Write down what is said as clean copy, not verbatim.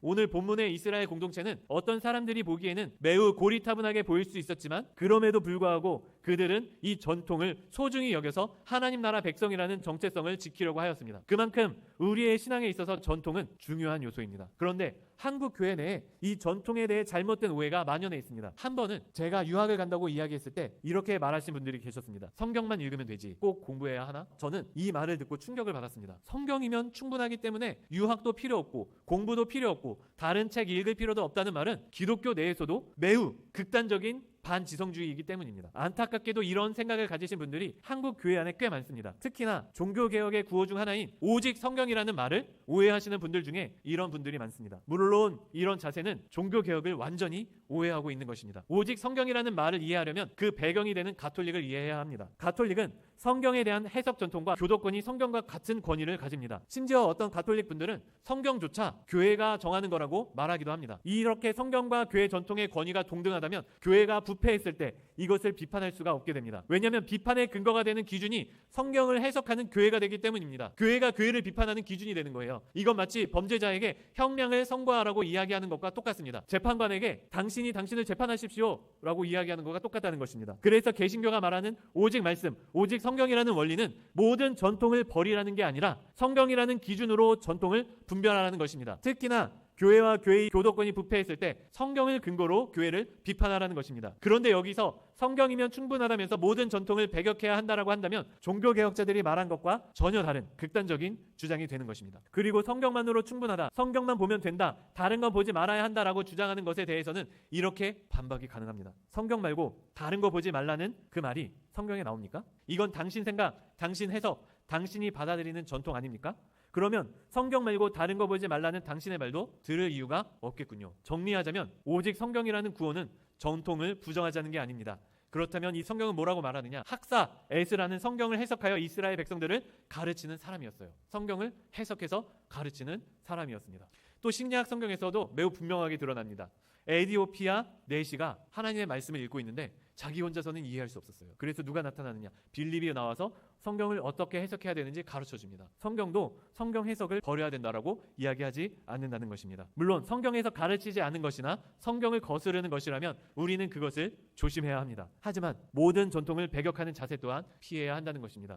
오늘 본문의 이스라엘 공동체는 어떤 사람들이 보기에는 매우 고리타분하게 보일 수 있었지만 그럼에도 불구하고 그들은 이 전통을 소중히 여겨서 하나님 나라 백성이라는 정체성을 지키려고 하였습니다. 그만큼 우리의 신앙에 있어서 전통은 중요한 요소입니다. 그런데 한국 교회 내에 이 전통에 대해 잘못된 오해가 만연해 있습니다. 한 번은 제가 유학을 간다고 이야기했을 때 이렇게 말하신 분들이 계셨습니다. 성경만 읽으면 되지, 꼭 공부해야 하나? 저는 이 말을 듣고 충격을 받았습니다. 성경이면 충분하기 때문에 유학도 필요 없고 공부도 필요 없고 다른 책 읽을 필요도 없다는 말은 기독교 내에서도 매우 극단적인 반지성주의이기 때문입니다. 안타깝게도 이런 생각을 가지신 분들이 한국 교회 안에 꽤 많습니다. 특히나 종교개혁의 구호 중 하나인 오직 성경이라는 말을 오해하시는 분들 중에 이런 분들이 많습니다. 물론 이런 자세는 종교개혁을 완전히 오해하고 있는 것입니다. 오직 성경이라는 말을 이해하려면 그 배경이 되는 가톨릭을 이해해야 합니다. 가톨릭은 성경에 대한 해석 전통과 교도권이 성경과 같은 권위를 가집니다. 심지어 어떤 가톨릭 분들은 성경조차 교회가 정하는 거라고 말하기도 합니다. 이렇게 성경과 교회 전통의 권위가 동등하다면 교회가 부패했을 때 이것을 비판할 수가 없게 됩니다. 왜냐하면 비판의 근거가 되는 기준이 성경을 해석하는 교회가 되기 때문입니다. 교회가 교회를 비판하는 기준이 되는 거예요. 이건 마치 범죄자에게 형량을 선고하라고 이야기하는 것과 똑같습니다. 재판관에게 당신이 당신을 재판하십시오 라고 이야기하는 것과 똑같다는 것입니다. 그래서 개신교가 말하는 오직 말씀, 오직 성경이라는 원리는 모든 전통을 버리라는 게 아니라 성경이라는 기준으로 전통을 분별하라는 것입니다. 특히나 교회와 교회의 교도권이 부패했을 때 성경을 근거로 교회를 비판하라는 것입니다. 그런데 여기서 성경이면 충분하다면서 모든 전통을 배격해야 한다라고 한다면 종교개혁자들이 말한 것과 전혀 다른 극단적인 주장이 되는 것입니다. 그리고 성경만으로 충분하다, 성경만 보면 된다, 다른 건 보지 말아야 한다라고 주장하는 것에 대해서는 이렇게 반박이 가능합니다. 성경 말고 다른 거 보지 말라는 그 말이 성경에 나옵니까? 이건 당신 생각, 당신 해석, 당신이 받아들이는 전통 아닙니까? 그러면 성경 말고 다른 거 보지 말라는 당신의 말도 들을 이유가 없겠군요. 정리하자면 오직 성경이라는 구호는 전통을 부정하자는 게 아닙니다. 그렇다면 이 성경은 뭐라고 말하느냐? 학사 에스라는 성경을 해석하여 이스라엘 백성들을 가르치는 사람이었어요. 성경을 해석해서 가르치는 사람이었습니다. 또 심리학 성경에서도 매우 분명하게 드러납니다. 에디오피아 내시가 하나님의 말씀을 읽고 있는데 자기 혼자서는 이해할 수 없었어요. 그래서 누가 나타나느냐? 빌립이 나와서 성경을 어떻게 해석해야 되는지 가르쳐줍니다. 성경도 성경 해석을 버려야 된다라고 이야기하지 않는다는 것입니다. 물론 성경에서 가르치지 않은 것이나 성경을 거스르는 것이라면 우리는 그것을 조심해야 합니다. 하지만 모든 전통을 배격하는 자세 또한 피해야 한다는 것입니다.